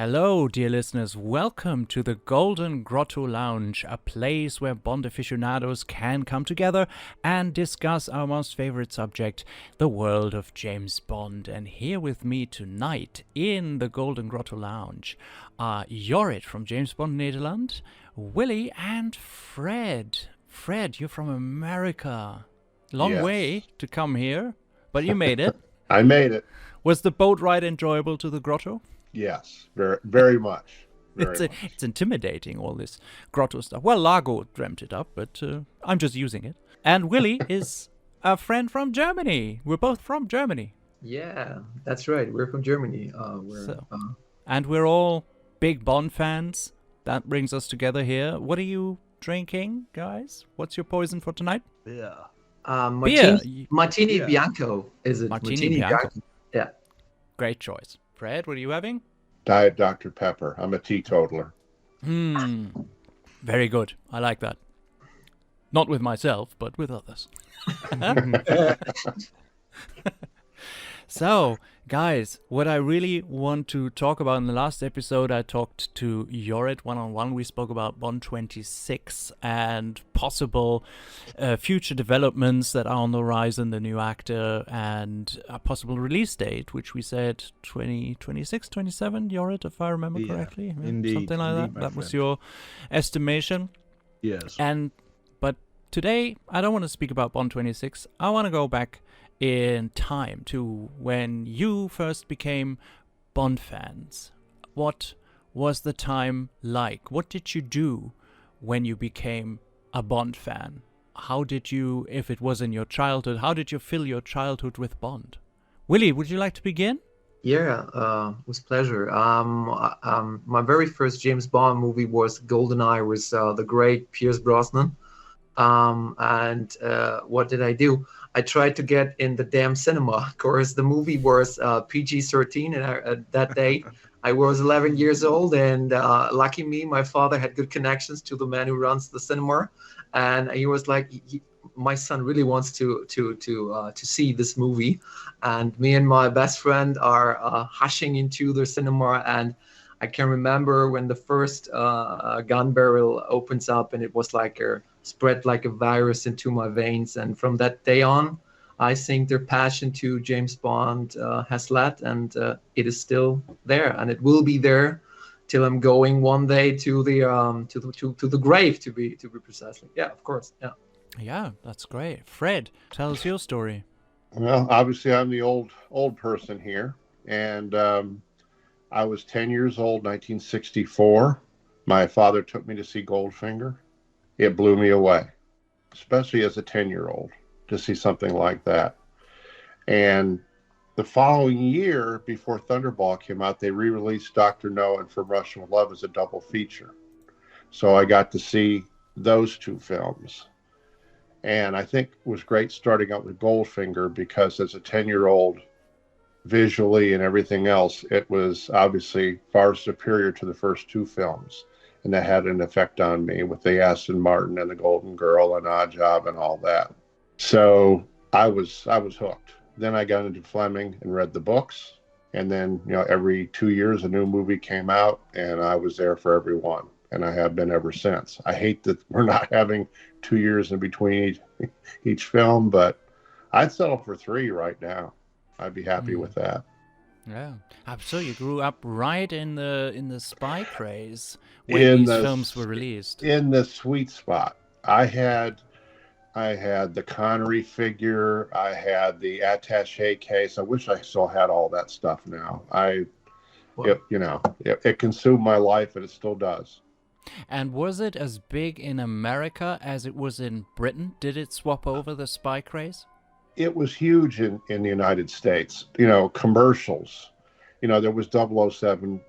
Hello, dear listeners. Welcome to the Golden Grotto Lounge, a place where Bond aficionados can come together and discuss our most favorite subject, the world of James Bond. And here with me tonight in the Golden Grotto Lounge are Jorrit from James Bond Nederland, Willy, and Fred. Fred, you're from America. Long way to come here, but you made it. I made it. Was the boat ride enjoyable to the grotto? Yes, very, very much. It's intimidating, all this grotto stuff. Well, Largo dreamt it up, but I'm just using it. And Willy is a friend from Germany. We're both from Germany. Yeah, that's right. We're from Germany. And we're all big Bond fans. That brings us together here. What are you drinking, guys? What's your poison for tonight? Beer. Martini Bianco, is it? Martini Bianco. Yeah. Great choice. Fred, what are you having? Diet Dr. Pepper. I'm a teetotaler. Very good. I like that. Not with myself, but with others. So, guys, what I really want to talk about in the last episode, I talked to Jorrit one-on-one. We spoke about Bond 26 and possible future developments that are on the horizon, the new actor, and a possible release date, which we said 2026, 27, Jorrit, if I remember correctly. Indeed. Something like that. That was your estimation. Yes. But today, I don't want to speak about Bond 26. I want to go back in time to when you first became Bond fans. What was the time like? What did you do when you became a Bond fan? How did you, if it was in your childhood, how did you fill your childhood with Bond? Willy, would you like to begin? Yeah, it was a pleasure. My very first James Bond movie was GoldenEye, was the great Pierce Brosnan. And what did I do? I tried to get in the damn cinema. Of course, the movie was PG-13, and at that day, I was 11 years old. And lucky me, my father had good connections to the man who runs the cinema, and he was like, "My son really wants to see this movie." And me and my best friend are hushing into the cinema, and I can remember when the first gun barrel opens up, and it was like spread like a virus into my veins. And from that day on, I think their passion to James Bond has led, and it is still there, and it will be there till I'm going one day to the grave, to be precisely. Yeah, of course. Yeah. Yeah, that's great. Fred, tell us your story. Well, obviously, I'm the old person here, and I was 10 years old, 1964. My father took me to see Goldfinger. It blew me away, especially as a 10-year-old, to see something like that. And the following year, before Thunderball came out, they re-released Dr. No and From Russia with Love as a double feature. So I got to see those two films. And I think it was great starting out with Goldfinger, because as a 10-year-old, visually and everything else, it was obviously far superior to the first two films. And that had an effect on me with the Aston Martin and the Golden Girl and Odd Job and all that. So I was hooked. Then I got into Fleming and read the books. And then, every 2 years a new movie came out, and I was there for every one. And I have been ever since. I hate that we're not having 2 years in between each film, but I'd settle for 3 right now. I'd be happy with that. Yeah, so you grew up right in the spy craze when these films were released. In the sweet spot. I had the Connery figure. I had the attaché case. I wish I still had all that stuff now. It consumed my life, and it still does. And was it as big in America as it was in Britain? Did it swap over the spy craze? It was huge in the United States. Commercials. There was 007,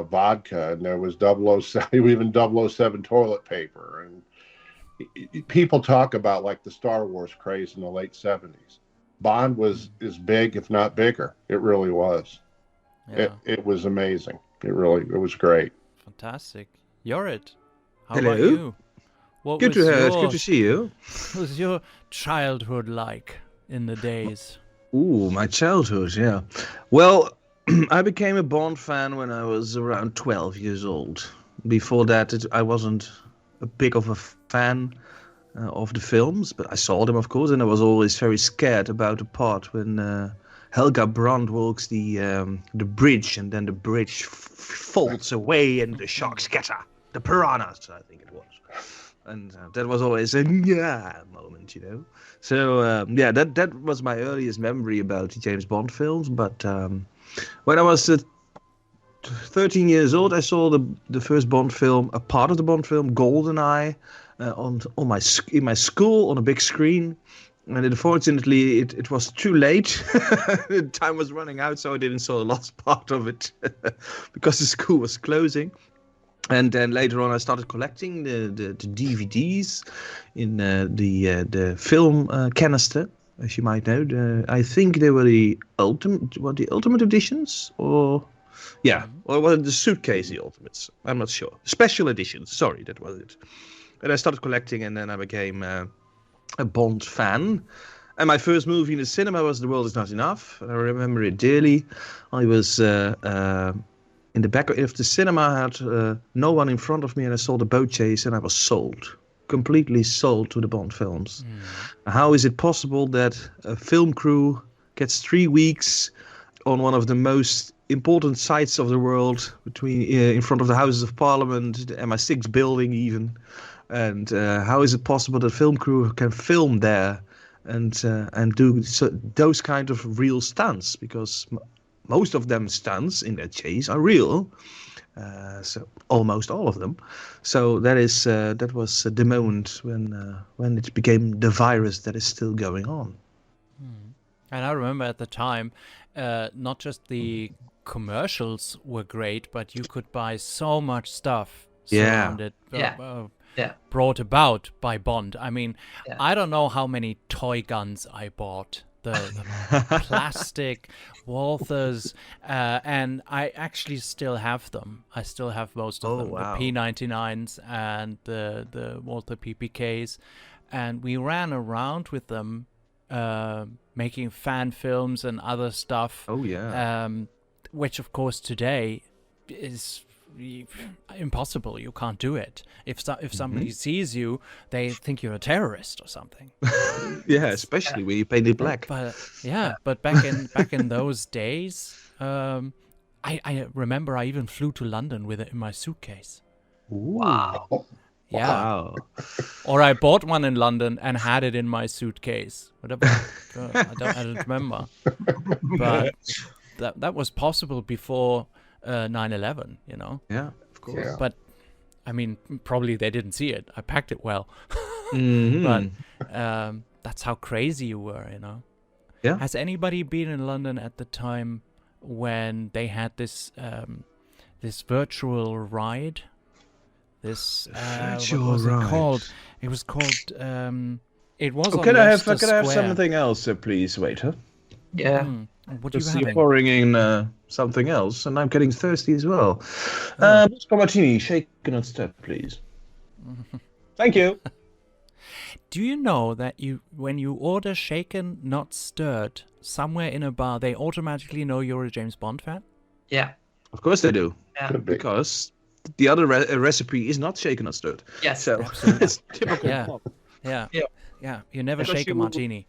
vodka, and there was 007, even 007 toilet paper. And people talk about like the Star Wars craze in the late 70s. Bond was as big, if not bigger. It really was. Yeah. It was amazing. It was great. Fantastic. Jorrit, how Hello. about you? It's good to see you. What was your childhood like in the days? Ooh, my childhood, yeah. Well, I became a Bond fan when I was around 12 years old. Before that, I wasn't a big of a fan of the films, but I saw them, of course, and I was always very scared about the part when Helga Brandt walks the bridge, and then the bridge folds away, and the sharks scatter. The piranhas, I think it was. And that was always a yeah moment, you know. So that was my earliest memory about the James Bond films. But when I was 13 years old, I saw the first Bond film, a part of the Bond film, GoldenEye, in my school on a big screen. And unfortunately, it was too late. The time was running out, so I didn't saw the last part of it because the school was closing. And then later on, I started collecting the DVDs in the film canister, as you might know. I think they were the ultimate editions, or was it the suitcase, the ultimates? I'm not sure. Special editions. Sorry, that was it. And I started collecting, and then I became a Bond fan. And my first movie in the cinema was The World Is Not Enough. I remember it dearly. I was in the back of the cinema. I had no one in front of me, and I saw the boat chase, and I was sold. Completely sold to the Bond films. How is it possible that a film crew gets 3 weeks on one of the most important sites of the world, in front of the Houses of Parliament, the MI6 building even, and how is it possible that a film crew can film there and do those kind of real stunts? Because most of them stunts in that chase are real. So almost all of them. So that was the moment when it became the virus that is still going on. And I remember at the time, not just the commercials were great, but you could buy so much stuff surrounded, brought about by Bond. I mean, I don't know how many toy guns I bought. The plastic Walthers, and I actually still have them. I still have most of them, the P99s and the Walther PPKs, and we ran around with them, making fan films and other stuff. Which of course today is impossible. You can't do it. If somebody sees you, they think you're a terrorist or something. Especially when you paint it black. But back in those days, I remember I even flew to London with it in my suitcase. Wow. Yeah. Wow. Or I bought one in London and had it in my suitcase. Whatever. I don't remember. But that was possible before 9/11, you know. Yeah, of course. Yeah. But I mean, probably they didn't see it. I packed it well. But that's how crazy you were, you know. Yeah. Has anybody been in London at the time when they had this virtual ride? This what was it called? It was called. It was. Can I have something else, please, waiter? Yeah. What are you You're having? pouring in something else, and I'm getting thirsty as well. Moscow martini, shaken not stirred, please. Thank you. Do you know that when you order shaken not stirred somewhere in a bar, they automatically know you're a James Bond fan? Yeah. Of course they do. Yeah. Because the other recipe is not shaken not stirred. Yes. So it's typical. Yeah. You never shake a martini.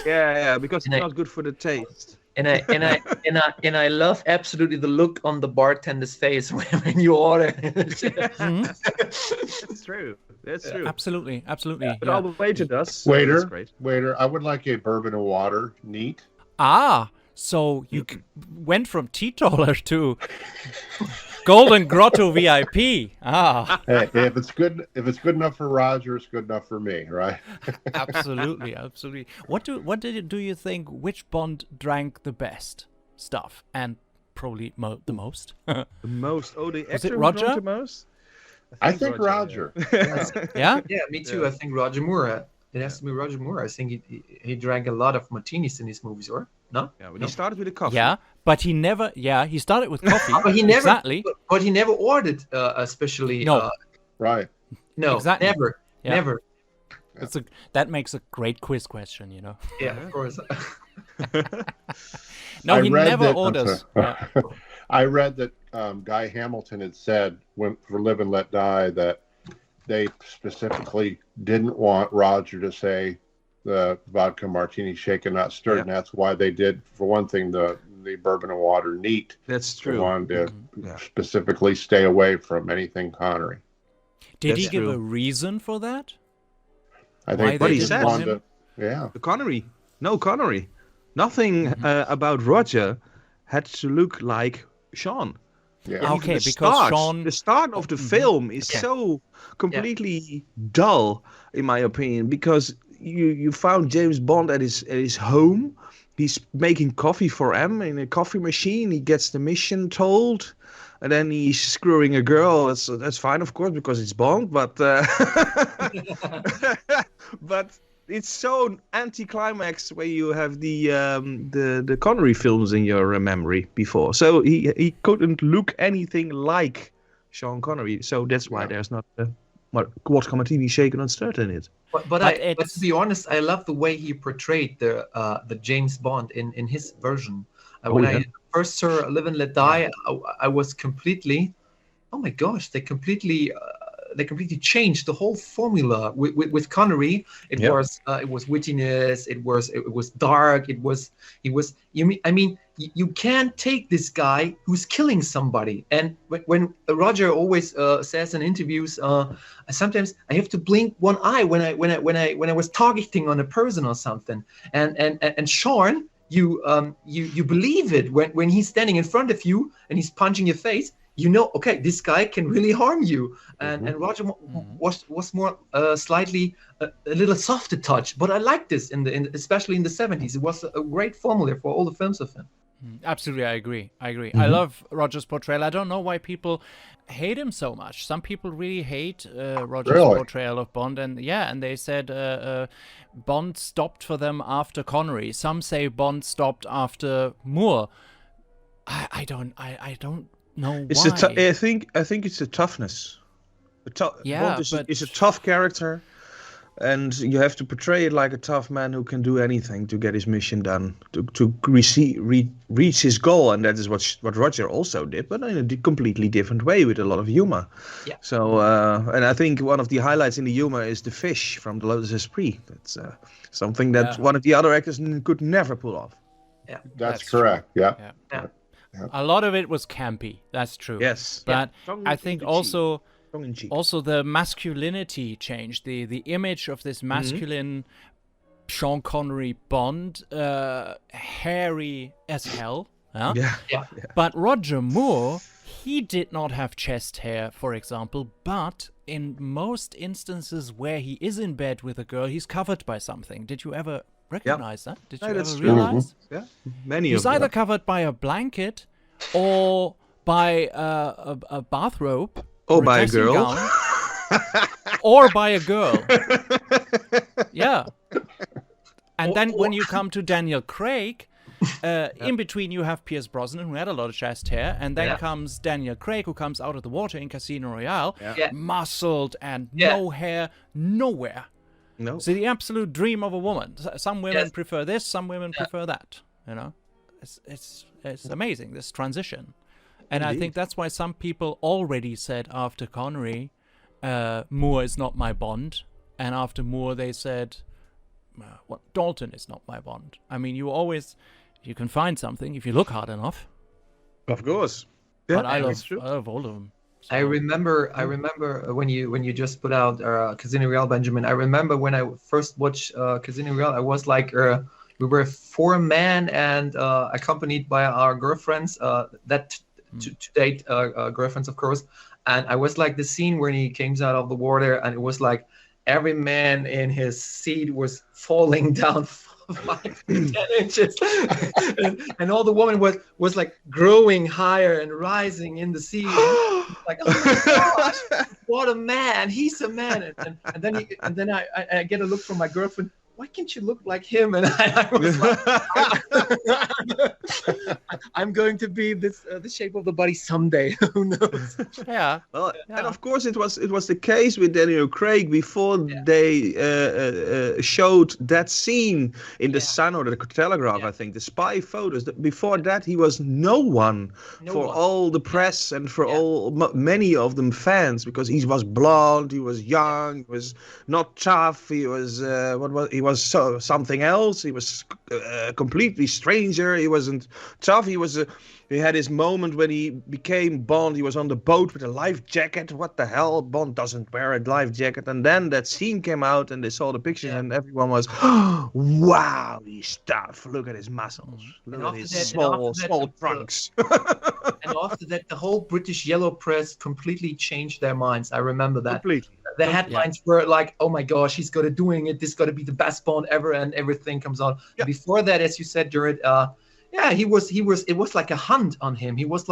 Yeah, because it's not good for the taste. And I love absolutely the look on the bartender's face when you order. That's true. That's true. Absolutely. But all the waiter does. Waiter, I would like a bourbon and water, neat. So you went from teetotaler to Golden Grotto VIP. Hey, if it's good enough for Roger, it's good enough for me, right? Absolutely. What do you think? Which Bond drank the best stuff and probably the most? The most. Oh, the Was it actor Roger? the most? I think Roger. Yeah. Yeah, me too. I think Roger Moore. It has to be Roger Moore. I think he drank a lot of martinis in his movies, or no? Yeah, when he started with the coffee. Yeah, but he never. Yeah, he started with coffee. But he never. Exactly. But he never ordered, especially. No. Right. No. Exactly. Never. Yeah. Never. That makes a great quiz question, you know. Yeah, of course. No, I he read never that- I'm orders. sorry. Yeah. I read that Guy Hamilton had said for Live and Let Die that they specifically didn't want Roger to say the vodka martini shaken, not stirred. Yeah. And that's why they did, for one thing, the bourbon and water neat. That's They true. wanted to Yeah. specifically stay away from anything Connery. Did he That's give true. a reason for that? I Why think they they he just said. wanted to, yeah. The Connery. No Connery. Nothing about Roger had to look like Sean. Yeah. Even Okay, the because start, Sean- the start of the film is Okay. so completely dull, in my opinion, because you found James Bond at his home. He's making coffee for M in a coffee machine. He gets the mission told, and then he's screwing a girl. That's fine, of course, because it's Bond. But but it's so anticlimax where you have the Connery films in your memory before. So he couldn't look anything like Sean Connery. So that's why Yeah. there's not vodka martini shaken and stirred in it. But it's- to be honest, I love the way he portrayed the James Bond in his version. When yeah. I first saw Live and Let Die, I was completely, oh my gosh, they completely changed the whole formula with Connery. It Yeah. was wittiness. It was dark. You can't take this guy who's killing somebody. And when Roger always says in interviews, sometimes I have to blink one eye when I was targeting on a person or something. And Sean, you believe it when he's standing in front of you and he's punching your face. You know, okay, this guy can really harm you. And Roger was more slightly a little softer touch. But I like this especially in the 70s. It was a great formula for all the films of him. Absolutely, I agree. I love Roger's portrayal. I don't know why people hate him so much. Some people really hate Roger's Really? portrayal of Bond, and they said Bond stopped for them after Connery. Some say Bond stopped after Moore. I don't know It's why. I think it's the toughness. Yeah, Bond but- is a tough character, and you have to portray it like a tough man who can do anything to get his mission done, to reach his goal, and that is what Roger also did, but in a completely different way with a lot of humor. Yeah. So, and I think one of the highlights in the humor is the fish from the Lotus Esprit. That's something that one of the other actors could never pull off. Yeah. That's true. correct. Yeah. Yeah. A lot of it was campy. That's true. Yes. But Tongue I in think cheek. also Tongue in cheek. Also, the masculinity changed. The image of this masculine Sean Connery Bond, hairy as hell. Huh? Yeah. But Roger Moore, he did not have chest hair, for example, but in most instances where he is in bed with a girl, he's covered by something. Did you ever recognize that? Did you that's ever true. realize? Yeah. Many He's of them. either covered by a blanket or by a bathrobe. Or a by a dressing girl. gown, or by a girl. Yeah. And then when you come to Daniel Craig, in between you have Pierce Brosnan, who had a lot of chest hair, and then comes Daniel Craig, who comes out of the water in Casino Royale, muscled and no hair, nowhere. No. So the absolute dream of a woman. Some women prefer this, some women prefer that. You know, it's amazing, this transition. And I think that's why some people already said after Connery, Moore is not my Bond. And after Moore, they said, Dalton is not my Bond. I mean, you can find something if you look hard enough. Of course. But I that's love all of them. So, I remember when you just put out Casino Royale, Benjamin. I remember when I first watched Casino Royale, I was like, we were 4 men and accompanied by our girlfriends, to date girlfriends, of course. And I was like the scene when he came out of the water, and it was like every man in his seat was falling down 5 to 10 inches, and all the woman was like growing higher and rising in the sea. Like, oh my gosh, what a man! He's a man. And then I get a look from my girlfriend. why can't you look like him? And I was like, I'm going to be the shape of the body someday. Who knows? Yeah. Well, Yeah. and of course it was the case with Daniel Craig before they showed that scene in the Sun or the Telegraph. I think the spy photos. Before that, he was no one for all the press and for many of them fans, because he was blonde, he was young, he was not tough, he was something else. He was completely stranger. He wasn't tough. He had his moment when he became Bond. He was on the boat with a life jacket. What the hell? Bond doesn't wear a life jacket. And then that scene came out and they saw the pictures and everyone was, oh, wow, he's tough. Look at his muscles. Look at his small trunks. And after that, the whole British yellow press completely changed their minds. I remember that. Completely. The headlines were like, oh my gosh, he's got to doing it. This got to be the best Bond ever. And everything comes on. Yeah. Before that, as you said, Jorrit, it was like a hunt on him. He was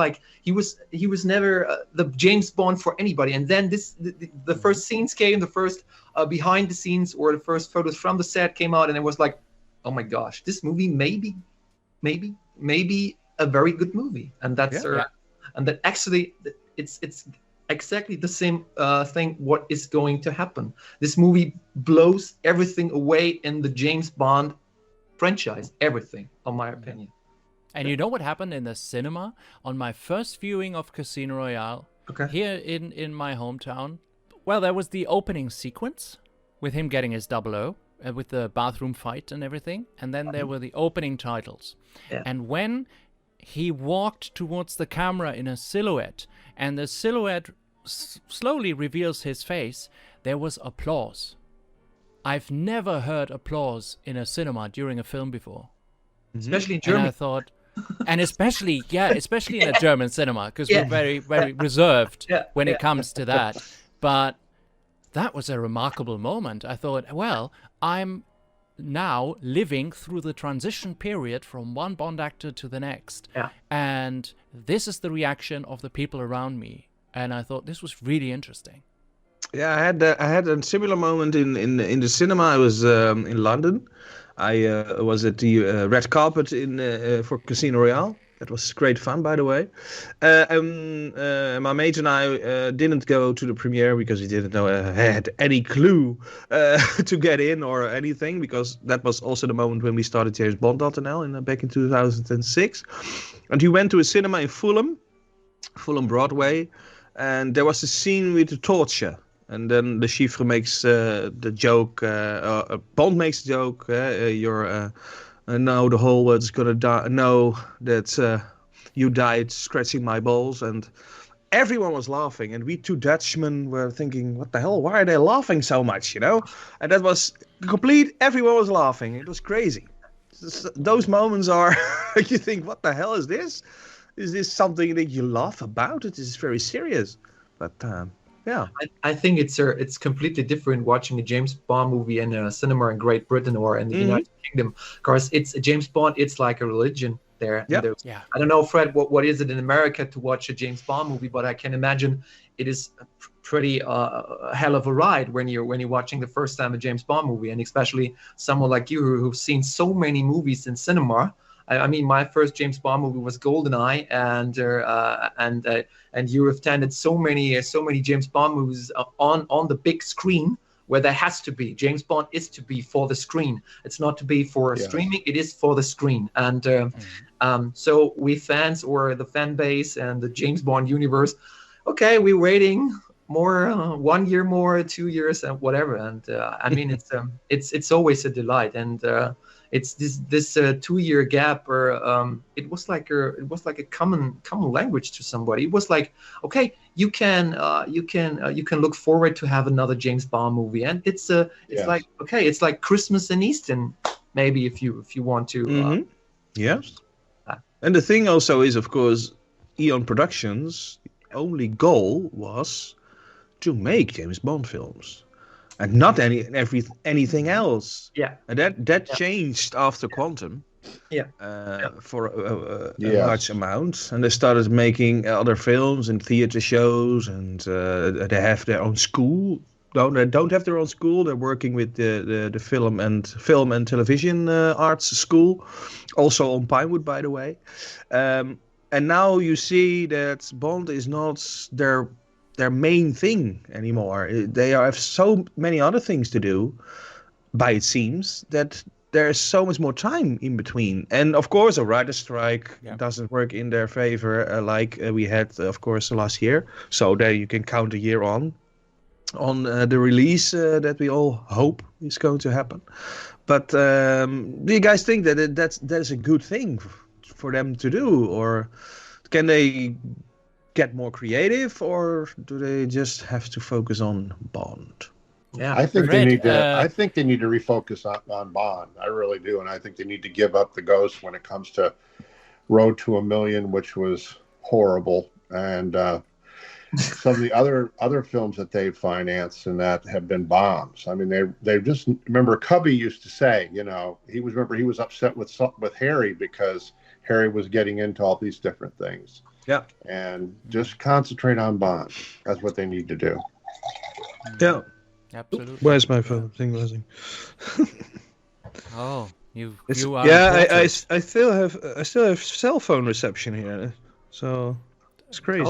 never the James Bond for anybody. And then the first scenes came, the first behind the scenes or the first photos from the set came out, and it was like, oh my gosh, this movie maybe a very good movie. And that's and that actually it's exactly the same thing what is going to happen. This movie blows everything away in the James Bond franchise, everything, in my opinion. And you know what happened in the cinema on my first viewing of Casino Royale here in my hometown? Well, there was the opening sequence with him getting his 00 with the bathroom fight and everything. And then there were the opening titles. Yeah. And when he walked towards the camera in a silhouette and the silhouette slowly reveals his face, there was applause. I've never heard applause in a cinema during a film before. Especially in Germany. And I thought, and especially in a German cinema, because we're very, very reserved when it comes to that. But that was a remarkable moment. I thought, well, I'm now living through the transition period from one Bond actor to the next. Yeah. And this is the reaction of the people around me. And I thought this was really interesting. Yeah, I had a similar moment in the cinema. I was in London. I was at the red carpet for Casino Royale. That was great fun, by the way. My mate and I didn't go to the premiere because we didn't know had any clue to get in or anything, because that was also the moment when we started James Bond.nl back in 2006. And we went to a cinema in Fulham Broadway, and there was a scene with the torture. And then the chiffre makes the joke, Bond makes the joke, now the whole world's gonna know that you died scratching my balls. And everyone was laughing. And we two Dutchmen were thinking, what the hell, why are they laughing so much, And that was complete, everyone was laughing. It was crazy. Those moments are, you think, what the hell is this? Is this something that you laugh about? It is very serious. But... yeah, I think it's completely different watching a James Bond movie in a cinema in Great Britain or in the United Kingdom, because it's a James Bond. It's like a religion there. Yeah. I don't know, Fred, what is it in America to watch a James Bond movie, but I can imagine it is a pretty hell of a ride when you're watching the first time a James Bond movie, and especially someone like you who've seen so many movies in cinema. I mean, my first James Bond movie was GoldenEye, and you have attended so many James Bond movies on the big screen, where there has to be James Bond is to be for the screen. It's not to be for streaming. It is for the screen. And so we fans, or the fan base and the James Bond universe, okay, we're waiting more, 1 year more, 2 years, and whatever. And I mean, it's always a delight. And it's this 2 year gap, or it was like a common language to somebody. It was like, okay, you can look forward to have another James Bond movie, and it's like, okay, it's like Christmas and Easter, maybe if you want to. Yes. And the thing also is, of course, Eon Productions' only goal was to make James Bond films. And not anything else. Yeah. And that changed after Quantum. Yeah. For a large amount, and they started making other films and theater shows, and they have their own school. they don't have their own school. They're working with the film and television arts school, also on Pinewood, by the way. And now you see that Bond is not their main thing anymore. They have so many other things to do, by it seems, that there's so much more time in between. And of course, a writer's strike doesn't work in their favor, like we had, of course, last year. So there you can count a year on the release that we all hope is going to happen. But do you guys think that that's a good thing for them to do, or can they get more creative, or do they just have to focus on Bond? Yeah, I think Fred, they need to. I think they need to refocus on Bond. I really do, and I think they need to give up the ghost when it comes to Road to a Million, which was horrible, and some of the other films that they've financed and that have been bombs. I mean, they just remember Cubby used to say, he was upset with Harry because Harry was getting into all these different things. Yeah, and just concentrate on Bond. That's what they need to do. Yeah. Absolutely. Where's my phone thing buzzing? Oh, you are. Yeah, I still have cell phone reception here, so it's crazy.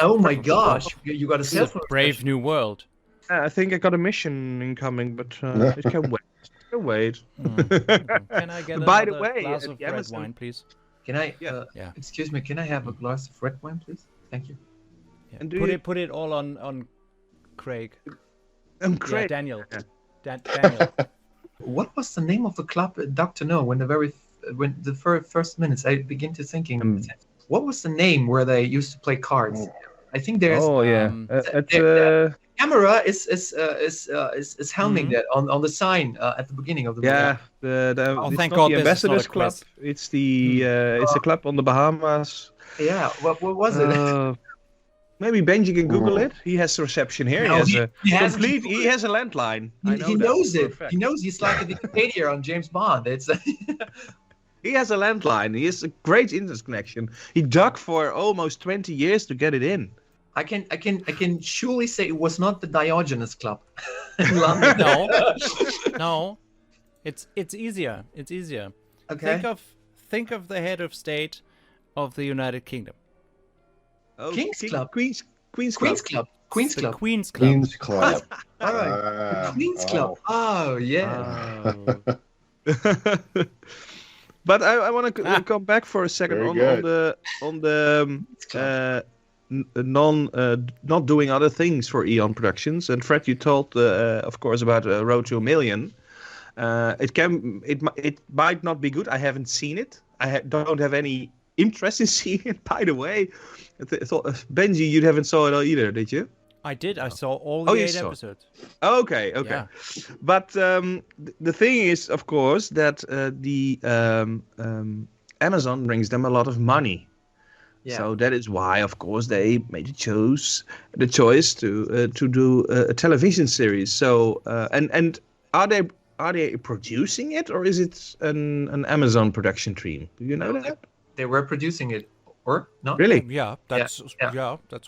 Oh my gosh, you got a cell phone. Brave new world. I think I got a mission incoming, but it can wait. It can wait. Can I get By the another way, glass of red Amazon- wine, please? Can I? Yeah. Excuse me. Can I have a glass of red wine, please? Thank you. Yeah. And Put it all on Craig. I'm Yeah, great. Daniel. Daniel. What was the name of the club, Dr. No? When the first minutes, I begin to thinking, what was the name where they used to play cards? I think there's. Oh yeah. the camera is helming that on the sign at the beginning of the movie. Yeah. It's thank not God the this is not a Ambassadors Club. quiz. It's it's a club on the Bahamas. Yeah. What was it? Maybe Benji can Google it. He has reception here. No, he has a landline. He knows it. He knows he's like a Wikipedia on James Bond. It's He has a landline. He has a great internet connection. He dug for almost 20 years to get it in. I can surely say it was not the Diogenes Club in London. No. It's easier. It's easier. Okay. Think of the head of state of the United Kingdom. Oh, King's Club. Queen's Queen's Club. Club. Queen's The Club. Queen's Club. Queen's Club. All right. Queen's Club. Oh yeah. But I want to come back for a second on the not doing other things for Eon Productions. And Fred, you told of course about Road to a Million. It might not be good. I haven't seen it. I don't have any interest in seeing it. By the way, I thought Benji, you haven't saw it either, did you? I did. I saw all the 8 episodes. Okay. Yeah. But the thing is, of course, that the Amazon brings them a lot of money. Yeah. So that is why, of course, they made the choice to do a television series. So and are they producing it, or is it an Amazon production team? Do you know that? They were producing it, or no? Really? Yeah, that's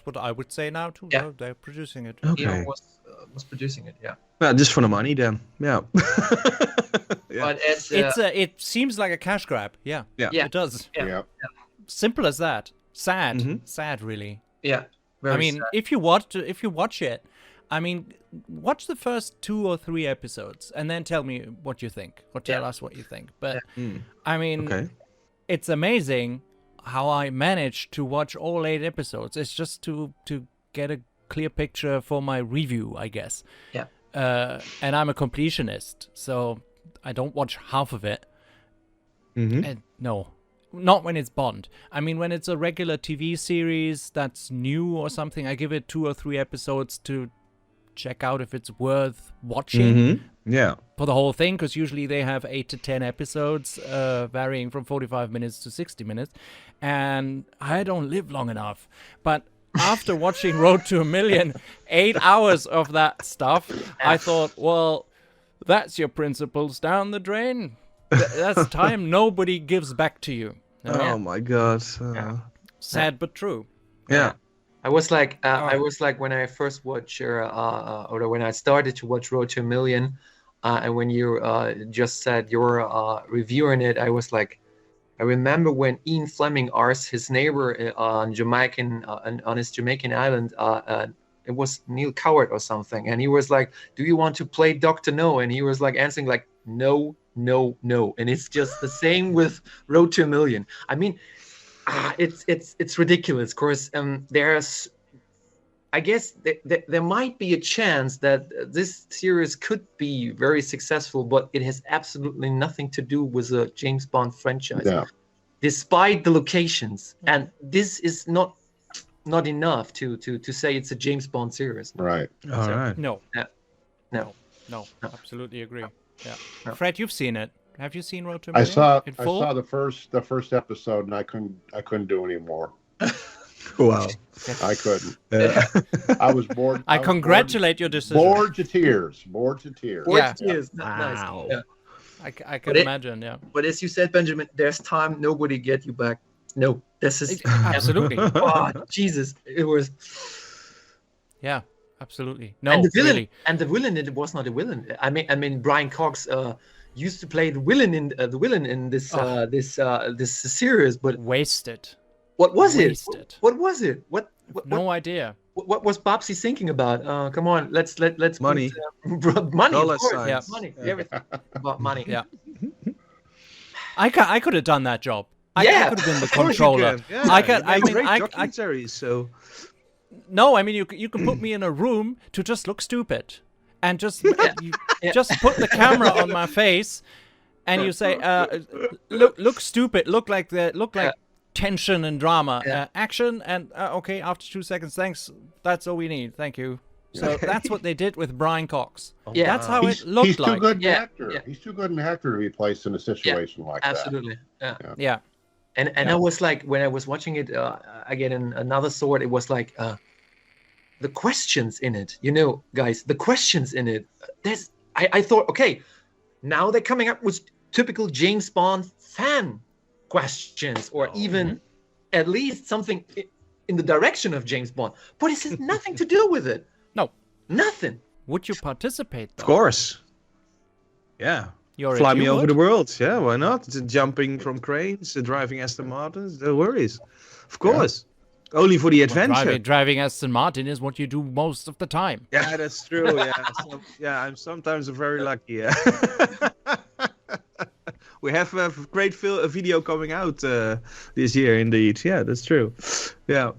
what I would say now too. Yeah. No, they're producing it. Okay. Eon was producing it. Yeah. Well, just for the money, then. Yeah. But It seems like a cash grab. Yeah. It does. Yeah. Simple as that. Sad, really. Yeah. I mean, if you watch it, I mean, watch the first 2 or 3 episodes and then tell me what you think, or tell us what you think. But I mean, it's amazing how I managed to watch all 8 episodes. It's just to get a clear picture for my review, I guess. Yeah. And I'm a completionist, so I don't watch half of it. And no, not when it's Bond. I mean, when it's a regular TV series that's new or something, I give it 2 or 3 episodes to check out if it's worth watching. Yeah. For the whole thing, because usually they have 8 to 10 episodes, varying from 45 minutes to 60 minutes. And I don't live long enough. But after watching Road to a Million, 8 hours of that stuff, I thought, well, that's your principles down the drain. That's time nobody gives back to you. Oh my God. Sad but true. Yeah. I was like, Oh. when I first watched, or when I started to watch Road to a Million, and when you just said you're reviewing it, I was like, I remember when Ian Fleming asked his neighbor on his Jamaican island, it was Neil Coward or something, and he was like, "Do you want to play Doctor No?" And he was like answering like, "No, no, no." And it's just the same with Road to a Million. I mean, it's ridiculous. Of course, there's, I guess there might be a chance that this series could be very successful, but it has absolutely nothing to do with the James Bond franchise. Yeah. Despite the locations, and this is not enough to say it's a James Bond series. Right. All So- right. No, No. no, absolutely agree. Yeah. No. Fred, you've seen it. Have you seen Road to a I Million saw in I full? saw the first episode, and I couldn't do any more. Wow. I couldn't. Yeah. I was bored. I was congratulate your decision. Bored to tears. Bored to tears. Yeah. Yes, Wow. nice. Yeah. I can But it- imagine, yeah. But as you said, Benjamin, there's time. Nobody get you back. No, this is Absolutely. Oh, Jesus, it was. Yeah, absolutely. No, And the villain, really. it was not a villain. I mean, Brian Cox used to play the villain in this this series. But Wasted. what was Wasted. it? What was it? What No idea. what was Babsy thinking about? Come on, let's Money. put, money, Dollar of course. signs. Yeah. Money, everything about money. Yeah. I could have done that job. I Yeah, could have been the Of course you controller. can. Yeah, I can. you I make mean, great I documentaries, so no. I mean, you can put me in a room to just look stupid, and just just put the camera on my face, and you say, look stupid, look like tension and drama, Yeah. action, and okay, after 2 seconds, thanks. That's all we need. Thank you. So that's what they did with Brian Cox. Yeah. That's how He's it looked too like. good an Yeah, actor. yeah. He's too good an actor to be placed in a situation like that. Absolutely. Yeah. Yeah. And I was like, when I was watching it again in another sort, it was like the questions in it, guys, the questions in it. I thought, okay, now they're coming up with typical James Bond fan questions, or even at least something in the direction of James Bond. But it has nothing to do with it. No. Nothing. Would you participate? Though? of course. Yeah. Jorrit, Fly you me over would? the world. Yeah, why not? Jumping from cranes, driving Aston Martins, no worries. Of course. Only for the adventure. Driving Aston Martin is what you do most of the time. Yeah, that's true. Yeah, I'm sometimes very lucky. Yeah. We have a great video coming out this year, indeed. Yeah, that's true. Yeah.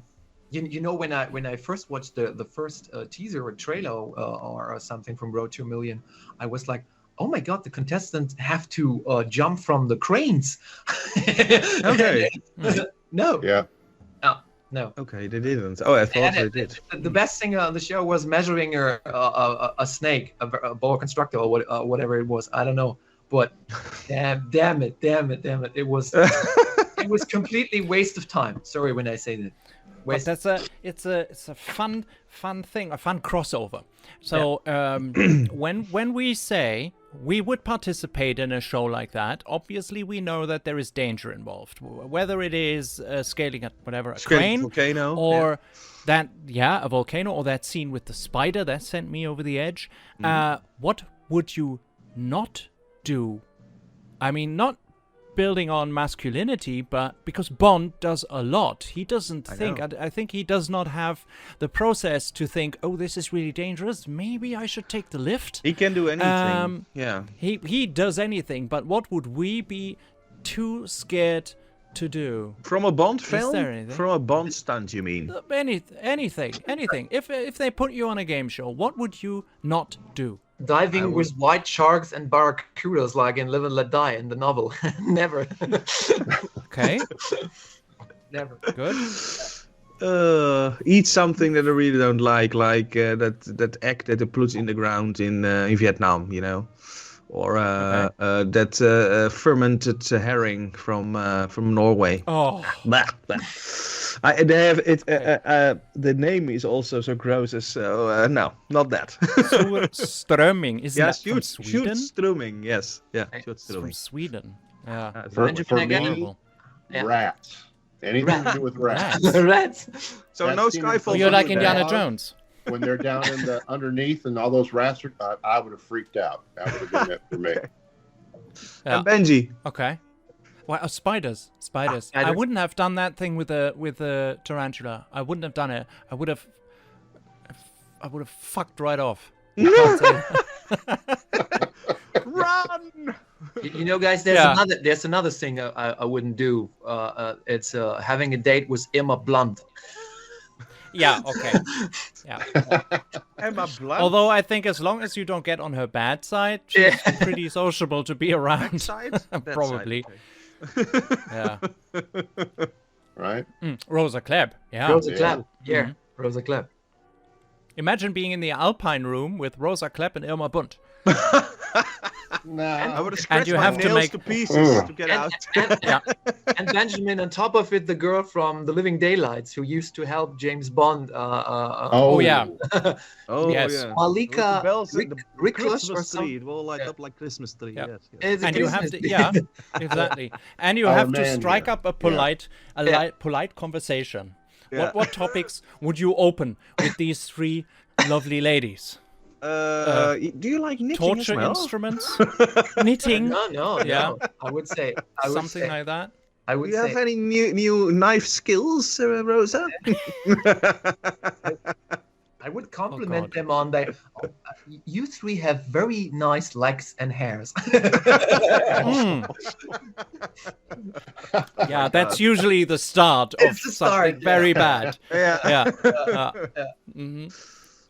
When I first watched the first teaser or trailer or something from Road to a Million, I was like, oh my God, the contestants have to jump from the cranes. Okay. No. Yeah. No. Okay, they didn't. Oh, I thought they did. The best thing on the show was measuring a snake, a boa constrictor, or whatever it was. I don't know, but damn it! It was completely waste of time. Sorry when I say that. But it's a fun thing, a fun crossover. So when we say we would participate in a show like that, obviously we know that there is danger involved, whether it is scaling at whatever a crane, volcano, or a volcano, or that scene with the spider that sent me over the edge. What would you not do? I mean, not building on masculinity, but because Bond does a lot, he doesn't think. I think he does not have the process to think, oh, this is really dangerous, maybe I should take the lift. He can do anything. Yeah. He does anything, but what would we be too scared to do? From a Bond there film? anything? From a Bond stunt, you mean? Anything. If they put you on a game show, what would you not do? Diving with white sharks and barracudas, like in Live and Let Die in the novel. Never. Okay. Never. Good. Eat something that I really don't like that egg that they put in the ground in Vietnam, or that fermented herring from Norway. Oh. Blah, blah. They have it. The name is also so gross as no, not that. Surströmming, isn't that from Sweden? Surströmming, yes, yeah, It's from Surströmming. Sweden. Yeah. For Benjamin again? me, Horrible. Yeah. rats. Anything to do with rats. Rats. So That no scene Skyfall. in You're like Golden Indiana Dog, Jones. When they're down in the underneath and all those rats are, I would have freaked out. That would have been it for me. Yeah. And Benji. Okay. Well, spiders. Spiders. I spiders. wouldn't have done that thing with the tarantula. I wouldn't have done it. I would have fucked right off. Run! You know, guys, there's another thing I wouldn't do. It's having a date with Emma Blunt. Yeah. Okay. Yeah. Emma Blunt. Although I think as long as you don't get on her bad side, she's pretty sociable to be around. Side? Probably. Okay. Yeah. Right? Rosa Klebb. Yeah. Rosa Yeah. Klebb. Yeah, Mhm. Rosa Klebb. Imagine being in the Alpine room with Rosa Klebb and Irma Bunt. Nah. I would have scratched you my have to nails make- to pieces to get And, out. Yeah. and Benjamin, on top of it, the girl from The Living Daylights who used to help James Bond. Oh, yeah. Oh, Yes. yeah. Malika With the bells and Rick- the Rickless or Christmas something. tree. It will light Yeah. up like Christmas tree. Yeah. Yes, yes. It's a And you have Christmas to, tree. yeah, exactly. And you Our have to man strike here. up a polite conversation. Yeah. What topics would you open with these three lovely ladies? Do you like knitting Torture as well? instruments, knitting, No. Yeah. I would say something like that. I Do would you have say any new knife skills, Rosa? I would compliment God. them on their. You three have very nice legs and hairs. Mm. Yeah, that's usually the start of It's the something start, yeah. very bad. Yeah. Yeah. Mhm.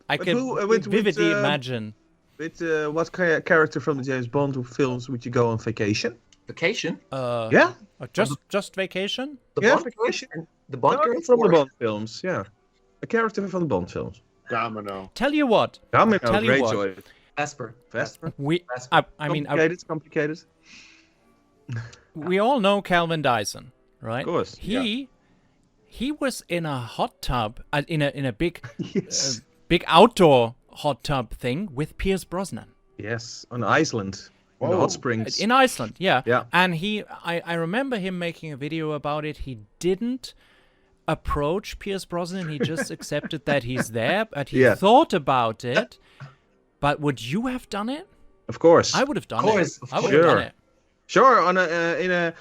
I But can who- with, vividly imagine. With what character from the James Bond films would you go on vacation? Vacation. Yeah? Just vacation? The Yeah, Bond vacation. girls? The Bond No, girls? from the or- Bond films, yeah. A character from the Bond films. Domino. Tell you what, Domino, Tell you great what. choice. Vesper. Vesper. I mean, Complicated. we all know Calvin Dyson, right? Of course. He was in a hot tub, in a big Yes. big outdoor hot tub thing with Pierce Brosnan Yes, on Iceland. In the Whoa. hot springs. in Iceland. Yeah. Yeah. And I remember him making a video about it. He didn't approach Pierce Brosnan. He just accepted that he's there, but he Yeah. thought about it. But would you have done it? Of course. I would have done course, it. of I would have done course. it. Sure, on in a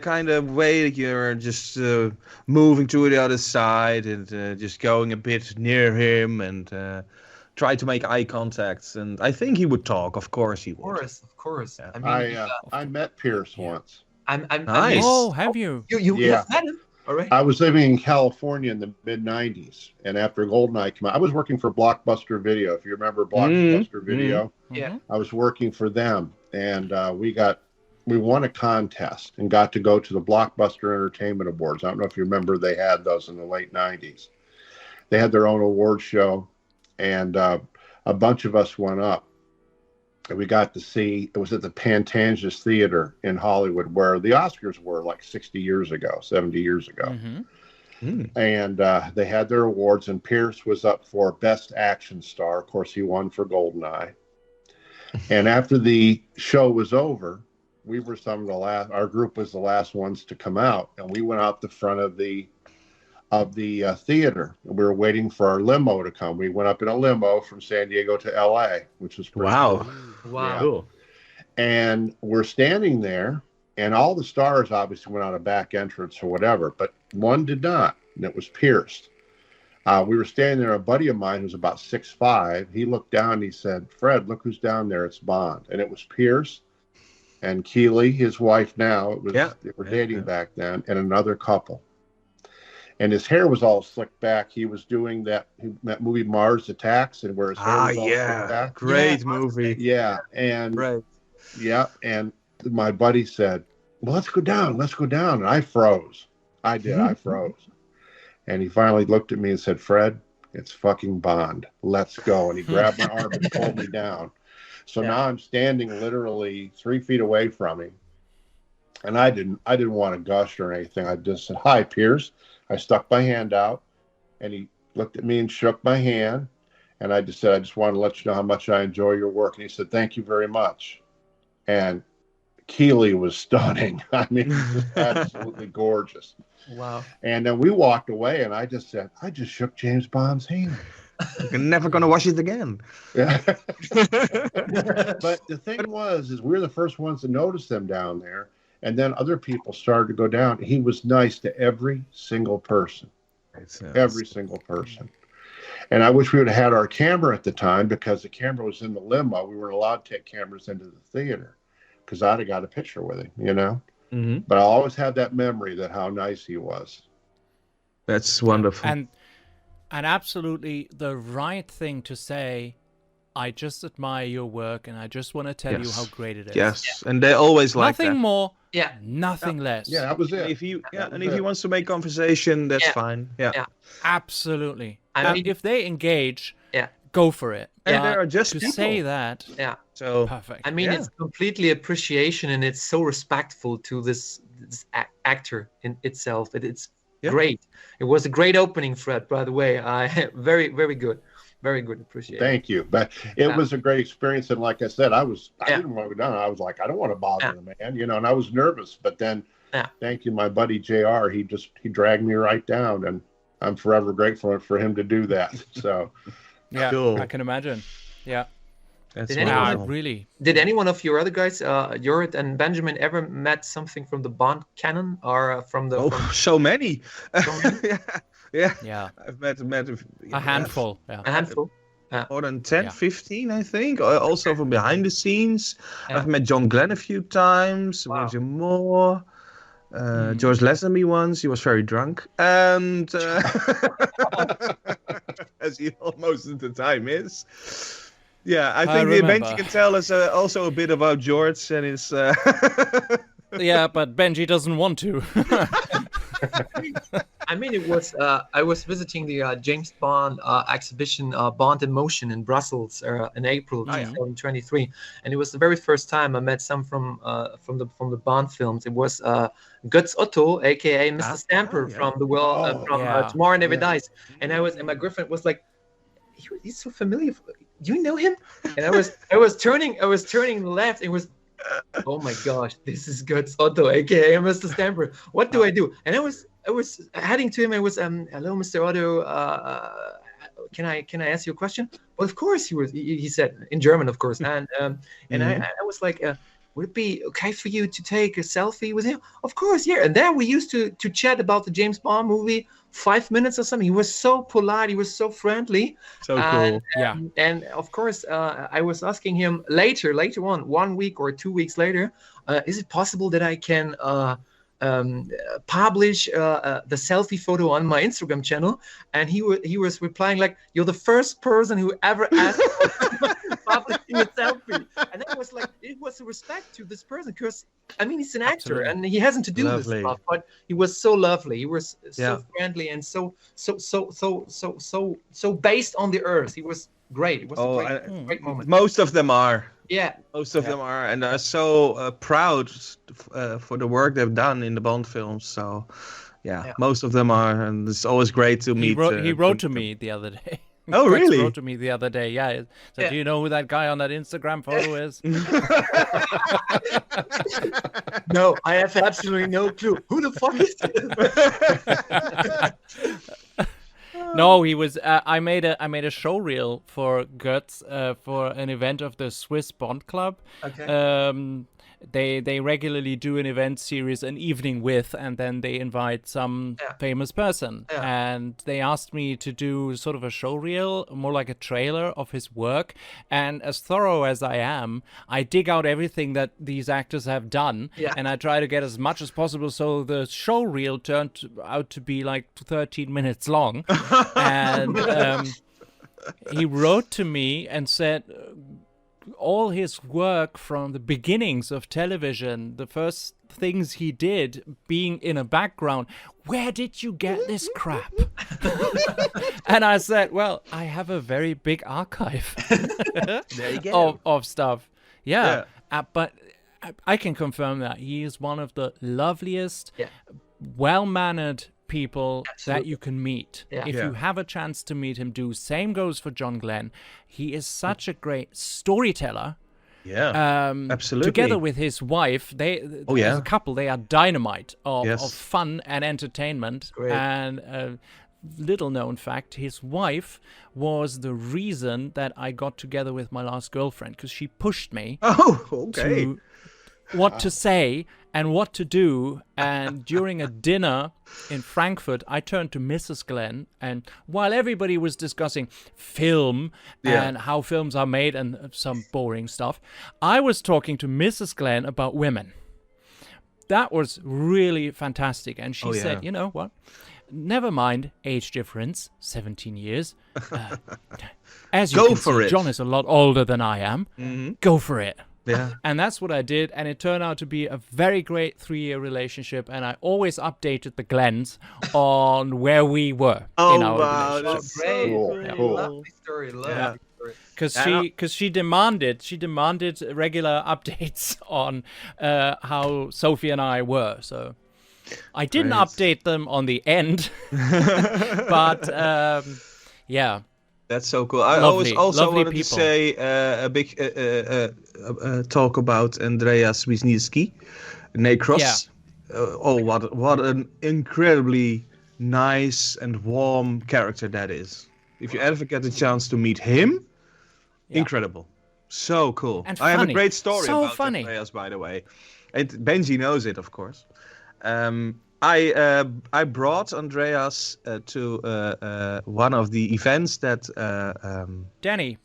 kind of way that you're just moving to the other side and just going a bit near him and try to make eye contact. And I think he would talk. Of course he would. Of course. Yeah. I mean, I met Pierce once. I'm Nice. Oh, have you? You Yeah. have met him already? I was living in California in the mid '90s, and after GoldenEye came out, I was working for Blockbuster Video. If you remember Blockbuster Video, Yeah. Mhm. I was working for them, and we won a contest and got to go to the Blockbuster Entertainment Awards. I don't know if you remember, they had those in the late '90s. They had their own award show, and a bunch of us went up. And we got to see, it was at the Pantanges Theater in Hollywood, where the Oscars were like 60 years ago, 70 years ago. Mhm. Mm. And they had their awards, and Pierce was up for Best Action Star. Of course, he won for GoldenEye. And after the show was over, we were some of the last, our group was the last ones to come out, and we went out the front of the theater. We were waiting for our limo to come. We went up in a limo from San Diego to LA, which was pretty Wow. cool. Wow. Cool. And we're standing there, and all the stars obviously went out a back entrance or whatever, but one did not, and it was Pierce. We were standing there. A buddy of mine who's about 6'5", he looked down and he said, "Fred, look who's down there. It's Bond." And it was Pierce and Keely, his wife now. It was They were dating back then, and another couple. And his hair was all slicked back. He was doing that movie Mars Attacks, and where his hair was all slicked back. Great movie. Yeah, and Right. yeah, and my buddy said, "Well, let's go down. Let's go down." And I froze. I did. I froze. And he finally looked at me and said, "Fred, it's fucking Bond. Let's go." And he grabbed my arm and pulled me down. So now I'm standing literally 3 feet away from him. And I didn't want to gush or anything. I just said, "Hi, Pierce." I stuck my hand out, and he looked at me and shook my hand. And I just said, "I just want to let you know how much I enjoy your work." And he said, "Thank you very much." And Keeley was stunning. I mean, just absolutely gorgeous. Wow. And then we walked away, and I just said, I just shook James Bond's hand. You're never gonna wash it again. Yeah. But the thing is we were the first ones to notice them down there, and then other people started to go down. He was nice to every single person. Every single person. And I wish we would have had our camera at the time, because the camera was in the limo. We weren't allowed to take cameras into the theater, because I'd have got a picture with him, you know. Mm-hmm. But I always have that memory that how nice he was. That's wonderful. And absolutely the right thing to say. I just admire your work, and I just want to tell you how great it is. Yes, and they always like nothing that. more, Yeah, nothing less. Yeah, that was it. If he wants to make conversation, that's fine. Yeah. Absolutely. I mean, if they engage, Yeah. go for it. And there are just to people. say that. Yeah. So Perfect. I mean, it's completely appreciation, and it's so respectful to this actor in itself. It's great. It was a great opening, Fred. By the way, very, very good. Very good. Appreciate it. Thank you. But it was a great experience. And like I said, I didn't want to go down. I was like, I don't want to bother the man, you know, and I was nervous. But then, thank you, my buddy JR. He dragged me right down, and I'm forever grateful for him to do that. So, yeah, cool. I can imagine. Yeah. That's Did anyone- really. Did any one of your other guys, Jorrit and Benjamin, ever met something from the Bond canon or from the? So many. Yeah. I've met A handful. Yeah. A handful. More than 10, Yeah. 15, I think. Also from behind the scenes. Yeah. I've met John Glenn a few times. Wow. Roger Moore. George Lazenby once. He was very drunk. And as he most of the time is. Yeah, I think the event you can tell is also a bit about George and his... Yeah, but Benji doesn't want to. I mean, it was. I was visiting the James Bond exhibition, Bond in Motion, in Brussels in April 2023, and it was the very first time I met some from the Bond films. It was Götz Otto, aka Mr. Stamper, from the Tomorrow Never Dies, and my girlfriend was like, he's so familiar. Do you know him? And I was turning left. It was, oh my gosh, this is Götz Otto, aka Mr. Stamper. What do I do? And I was heading to him. I was, hello, Mr. Otto. Can I ask you a question? Well, of course, he said in German, of course. And I was like, would it be okay for you to take a selfie with him? Of course, yeah. And then we used to chat about the James Bond movie, 5 minutes or something. He was so polite. He was so friendly. So cool. And of course, I was asking him later on, 1 week or 2 weeks later, is it possible that I can publish the selfie photo on my Instagram channel? And he was replying like, you're the first person who ever asked publishing a selfie. And I was like, it was a respect to this person, because I mean, he's an actor and he hasn't to do this stuff, but he was so lovely. He was so friendly and so based on the earth. He was great. It was a great moment. Most of them are. Yeah. Most of them are, and are so proud for the work they've done in the Bond films. So, most of them are, and it's always great to meet. He wrote to me the other day. Oh, really? He wrote to me the other day. Yeah. So do you know who that guy on that Instagram photo is? No, I have absolutely no clue. Who the fuck is this? No, he was. I made a show reel for Götz for an event of the Swiss Bond Club. Okay. They regularly do an event series, an evening with, and then they invite some famous person. And they asked me to do sort of a show reel, more like a trailer of his work. And as thorough as I am, I dig out everything that these actors have done, and I try to get as much as possible. So the show reel turned out to be like 13 minutes long. And he wrote to me and said, all his work from the beginnings of television, the first things he did being in a background, where did you get this crap? And I said, well, I have a very big archive there you go. of stuff. But I can confirm that he is one of the loveliest, well-mannered people that you can meet. If you have a chance to meet him, do. Same goes for John Glenn. He is such a great storyteller, Yeah, absolutely. Together with his wife, as a couple, they are dynamite of fun and entertainment. Great. And little known fact, his wife was the reason that I got together with my last girlfriend, because she pushed me to what to say and what to do. And during a dinner in Frankfurt, I turned to Mrs. Glenn, and while everybody was discussing film and how films are made and some boring stuff, I was talking to Mrs. Glenn about women. That was really fantastic. And she said, you know what? Never mind age difference, 17 years. As you can see, John is a lot older than I am. Mm-hmm. Go for it. Yeah. And that's what I did, and it turned out to be a very great 3-year relationship, and I always updated the Glens on where we were in our relationship. That's great. Cool. Lovely story. Lovely story. Because she demanded regular updates on how Sophie and I were. So I didn't update them on the end, but yeah. That's so cool. I always also wanted to say a big talk about Andreas Wisniewski, Necros. Yeah. What an incredibly nice and warm character that is. If you ever get the chance to meet him, incredible. So cool. And I funny. have a great story about funny. Andreas, by the way. And Benji knows it, of course. I brought Andreas to one of the events that Danny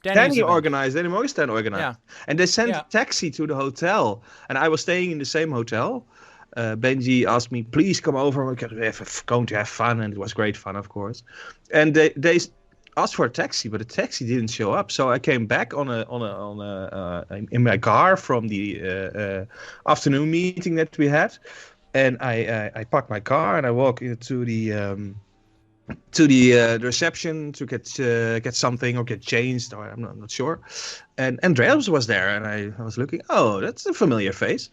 organized, Danny Moisten organized, and they sent a taxi to the hotel, and I was staying in the same hotel. Benji asked me, please come over, we're going to have fun, and it was great fun, of course. And they asked for a taxi, but the taxi didn't show up, so I came back in my car from the afternoon meeting that we had. And I parked my car and I walked into the reception to get something or get changed, or I'm not sure. And Andreas was there, and I was looking. Oh, that's a familiar face.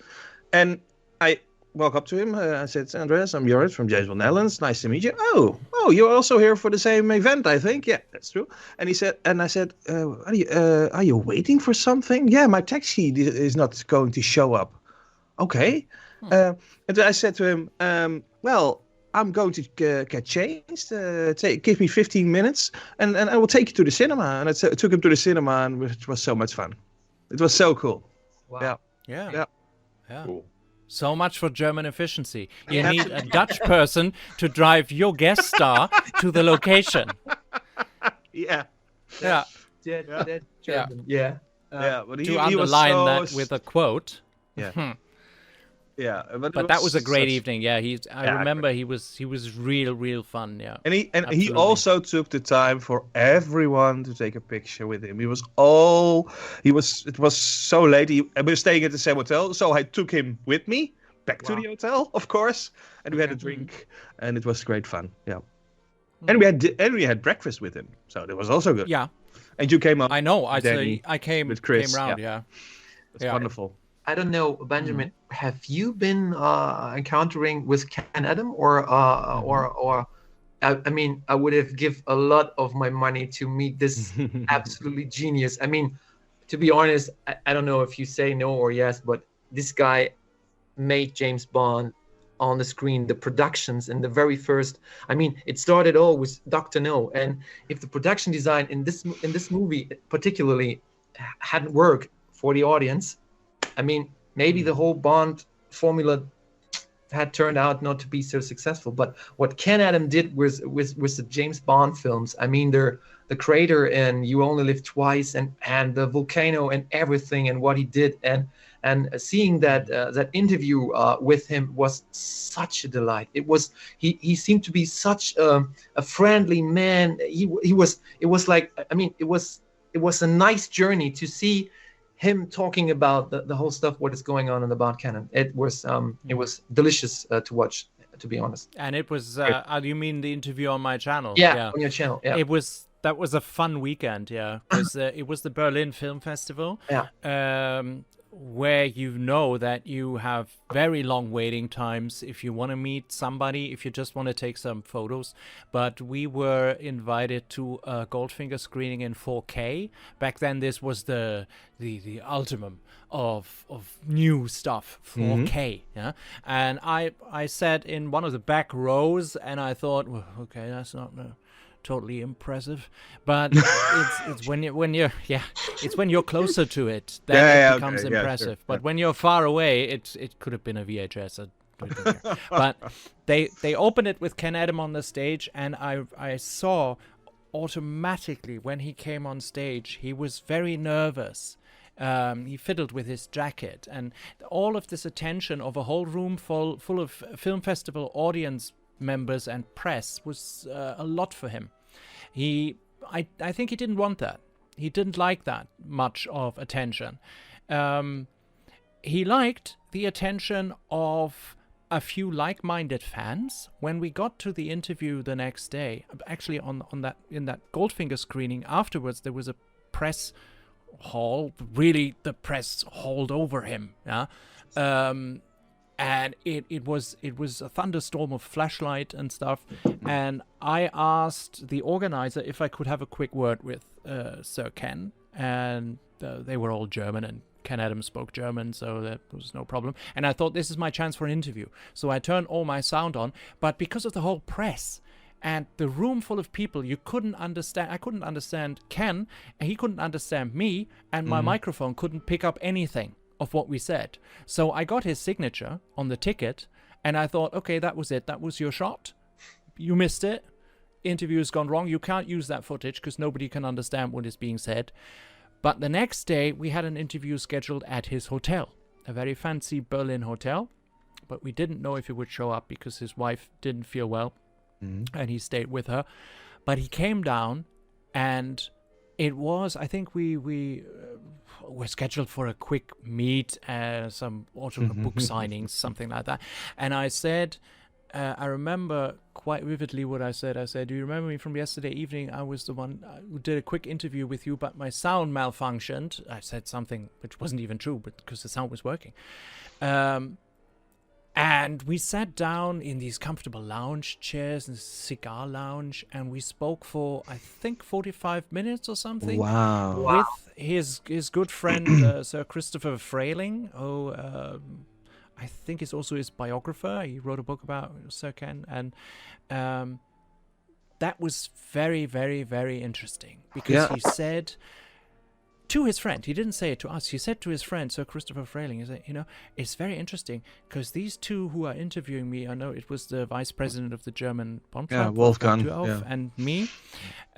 And I walk up to him. I said, Andreas, I'm Jorrit from James Bond Netherlands. Nice to meet you. Oh, you're also here for the same event, I think. Yeah, that's true. And he said, I said, are you waiting for something? Yeah, my taxi is not going to show up. Okay. And I said to him, well, I'm going to get changed. Give me 15 minutes, and I will take you to the cinema. And I took him to the cinema, and it was so much fun. It was so cool. Wow. Yeah. Cool. So much for German efficiency. You need a Dutch person to drive your guest star to the location. Yeah. Yeah. Yeah. But to underline that with a quote. Yeah. Yeah, but that was a great evening. Yeah, I remember he was real fun. Yeah, and he also took the time for everyone to take a picture with him. It was so late. We were staying at the same hotel, so I took him with me back to the hotel, of course, and we had a drink, and it was great fun. Yeah, and we had breakfast with him, so it was also good. Yeah, and you came up. I know. I came with Chris. Came round. Yeah, it's wonderful. I don't know, Benjamin. Have you been encountering with Ken Adam, or I mean, I would have give a lot of my money to meet this absolutely genius. I mean, to be honest, I don't know if you say no or yes, but this guy made James Bond on the screen. The productions and the very first. I mean, it started all with Dr. No, and if the production design in this movie particularly hadn't worked for the audience, I mean, maybe the whole Bond formula had turned out not to be so successful. But what Ken Adam did was the James Bond films. I mean, the crater and You Only Live Twice, and the volcano and everything, and what he did, and seeing that interview with him was such a delight. It was he seemed to be such a friendly man. It was like, I mean, it was a nice journey to see him talking about the whole stuff, what is going on in the Bond canon. It was delicious to watch, to be honest. And it was, you mean the interview on my channel? Yeah, on your channel. Yeah. That was a fun weekend. Yeah, because it was the Berlin Film Festival. Yeah. where you know that you have very long waiting times if you want to meet somebody, if you just want to take some photos. But we were invited to a Goldfinger screening in 4K. Back then, this was the ultimum of new stuff, 4K. Yeah, and I sat in one of the back rows, and I thought, well, okay, that's not totally impressive, but it's when you're closer to it that it becomes impressive. Sure. But when you're far away, it could have been a VHS. But they opened it with Ken Adam on the stage, and I saw automatically when he came on stage, he was very nervous. He fiddled with his jacket, and all of this attention of a whole room full of film festival audience members and press was a lot for him. I think he didn't want that. He didn't like that much of attention. He liked the attention of a few like-minded fans. When we got to the interview the next day, actually in that Goldfinger screening afterwards, there was a press hall. Really, the press hauled over him. Yeah. And it was a thunderstorm of flashlight and stuff. And I asked the organizer if I could have a quick word with Sir Ken. And they were all German, and Ken Adams spoke German, so that was no problem. And I thought, this is my chance for an interview. So I turned all my sound on. But because of the whole press and the room full of people, I couldn't understand Ken, and he couldn't understand me, and my microphone couldn't pick up anything of what we said. So I got his signature on the ticket, and I thought, okay, that was it. That was your shot. You missed it. Interview has gone wrong. You can't use that footage because nobody can understand what is being said. But the next day, we had an interview scheduled at his hotel, a very fancy Berlin hotel. But we didn't know if he would show up because his wife didn't feel well, and he stayed with her. But he came down, and it was, I think we were scheduled for a quick meet, some book signings, something like that. And I said, I remember quite vividly what I said. I said, do you remember me from yesterday evening? I was the one who did a quick interview with you, but my sound malfunctioned. I said something which wasn't even true, but because the sound was working. And we sat down in these comfortable lounge chairs, in the cigar lounge, and we spoke for, I think, 45 minutes or something. Wow. With his good friend, Sir Christopher Frayling, who I think is also his biographer. He wrote a book about Sir Ken, and that was very, very, very interesting, because he said to his friend, he didn't say it to us, he said to his friend, Sir Christopher Frayling, he said, it's very interesting because these two who are interviewing me, I know it was the vice president of the German Bond Club, Wolfgang, and me,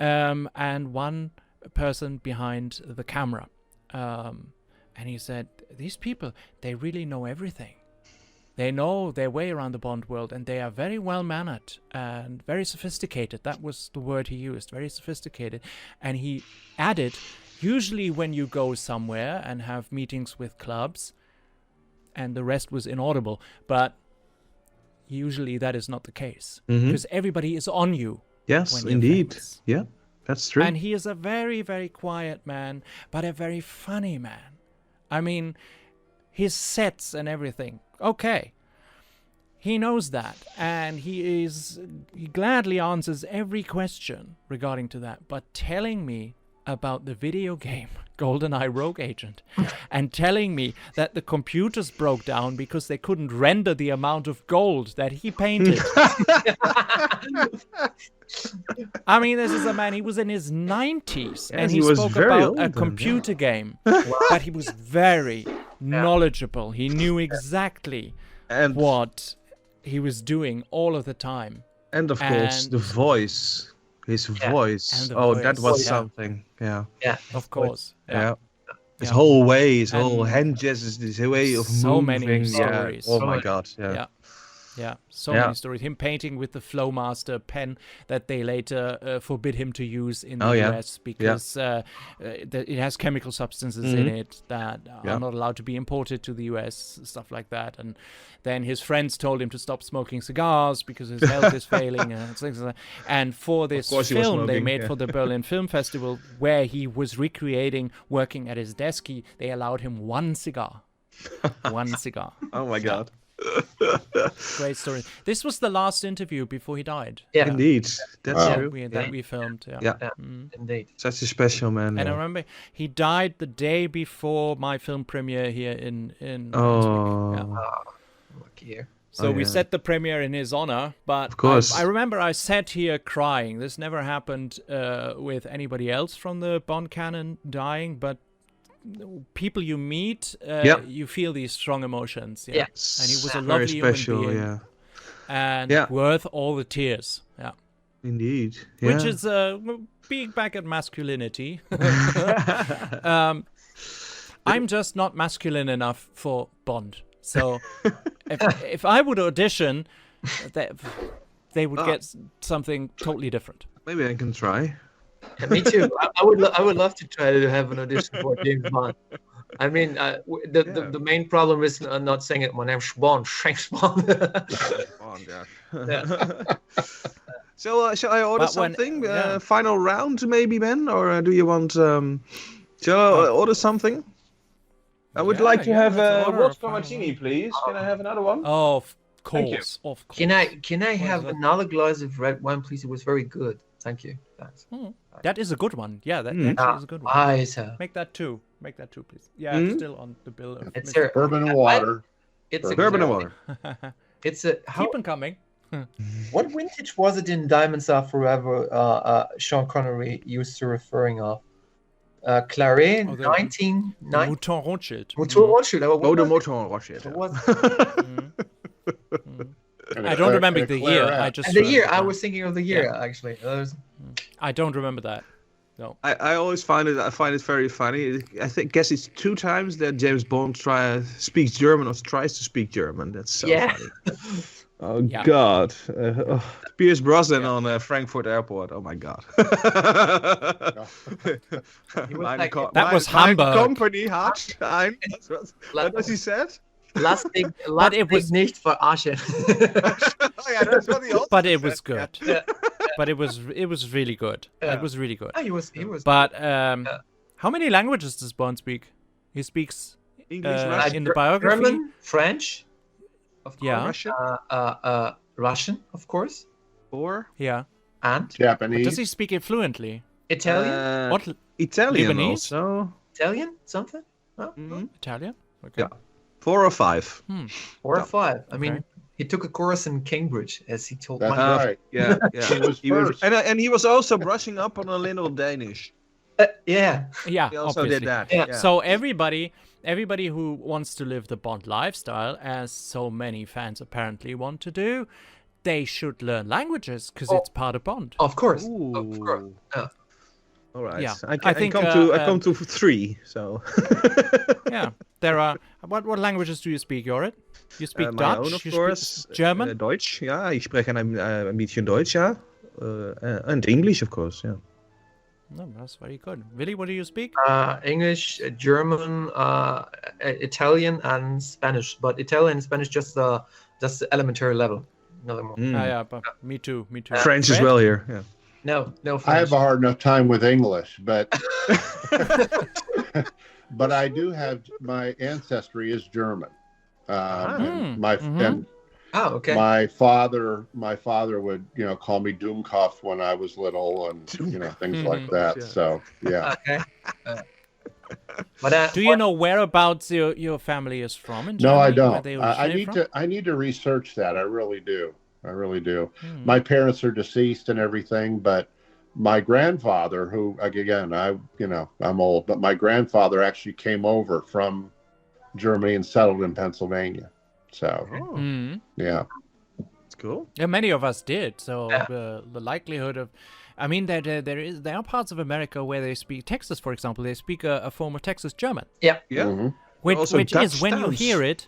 and one person behind the camera. And he said, these people, they really know everything. They know their way around the Bond world, and they are very well-mannered and very sophisticated. That was the word he used, very sophisticated. And he added, usually when you go somewhere and have meetings with clubs, and the rest was inaudible, but usually that is not the case, because everybody is on you. Yes, indeed. Famous. Yeah, that's true. And he is a very, very quiet man, but a very funny man. I mean, his sets and everything. Okay. He knows that, and he gladly answers every question regarding to that, but telling me about the video game GoldenEye Rogue Agent and telling me that the computers broke down because they couldn't render the amount of gold that he painted. I mean, this is a man, he was in his 90s, and he spoke about a computer game, but he was very knowledgeable. He knew exactly what he was doing all of the time. And of course, the voice. His voice. Oh, that was something. Yeah. Yeah. Of course. Yeah. His whole way, his whole hand gestures, his way of so moving. Many stories. Oh my God. Yeah. Yeah, so many stories. Him painting with the Flowmaster pen that they later forbid him to use in the US because it has chemical substances in it that are not allowed to be imported to the US, stuff like that. And then his friends told him to stop smoking cigars because his health is failing and things like that. And for this film they made for the Berlin Film Festival, where he was recreating working at his desk, they allowed him one cigar. One cigar. Oh my God. Great story. This was the last interview before he died. Yeah, Indeed, that's true. That we filmed. indeed. Such a special man. And I remember he died the day before my film premiere here in Lucky here. So we set the premiere in his honor, but of course. I remember I sat here crying. This never happened with anybody else from the Bond canon dying, but people you meet, you feel these strong emotions. Yeah. Yes. And he was a Very lovely special, human being. And worth all the tears. Yeah. Indeed. Which is being back at masculinity. I'm just not masculine enough for Bond. So if I would audition, they would get something totally different. Maybe I can try. Me too. I would love to try to have an audition for James Bond. I mean, the main problem is not saying it. My name's Bond. James Bond. Bond, So shall I order something? Final round, maybe, Ben? Or do you want? Shall I order something? I would like to have a vodka martini, please. Can I have another one? Oh, of course. Of course. Can I have another glass of red wine, please? It was very good. Thank you. Thanks. That is a good one. Yeah, that actually is a good one. Make that two. Make that two, please. Yeah, it's still on the bill. It's bourbon and water. Bourbon and water. It's a keep them coming. What vintage was it in Diamonds Are Forever? Sean Connery used to referring of. Claret, 1990. Mouton Rothschild. Mouton Rothschild. Mouton Rothschild. I don't remember the year. I was thinking of the year actually. I don't remember that. No. I always find it very funny. Guess it's 2 times that James Bond speaks German or tries to speak German. That's so funny. Oh God! Pierce Brosnan on Frankfurt Airport. Oh my God! That was Hamburg. Company Hartstein. What does he said? Last big nicht verarschen. That's what he also But it was good. But it was really good. It was really good. He was. But how many languages does Bond speak? He speaks English, in the biography. German, French, of course. Yeah. Russian, Russian, of course. Yeah. And Japanese. Does he speak it fluently? Italian. What? Italian Lebanese? also. Italian, something. Italian? Okay. Yeah. 4 or 5. 4 or 5. I mean, he took a course in Cambridge, as he told That's me. right. Yeah. He was first. And he was also brushing up on a little Danish. Yeah. Yeah, He also obviously. did that. Yeah. So everybody who wants to live the Bond lifestyle, as so many fans apparently want to do, they should learn languages because it's part of Bond. Of course. Ooh. Of course. Yeah. All right. Yeah. I come to 3. So. Yeah. There are. What languages do you speak, Jorrit? You speak my Dutch. own, of you course. Speak German. Deutsch. Ja, ich spreche ein bisschen Deutsch, ja. And English, of course. Yeah. No, that's very good. Willy, what do you speak? English, German, Italian, and Spanish. But Italian and Spanish just the elementary level. Nothing more. Yeah, but me too. French as well here. Yeah. No French. I have a hard enough time with English, but but I do have, my ancestry is German. And okay. My father would, call me Doomkopf when I was little, and things like that. Yeah. So yeah. Okay. But do you know whereabouts your family is from in No, Germany? I Where don't. they I originate need to research that. I really do. Hmm. My parents are deceased and everything, but my grandfather, who again, I'm old, but my grandfather actually came over from Germany and settled in Pennsylvania. So yeah, It's cool. Yeah, many of us did. So the likelihood of, I mean, there are parts of America where they speak, Texas, for example, they speak a form of Texas German. Yeah. Yeah. Mm-hmm. Which Also is, Dutch when you sounds. hear it,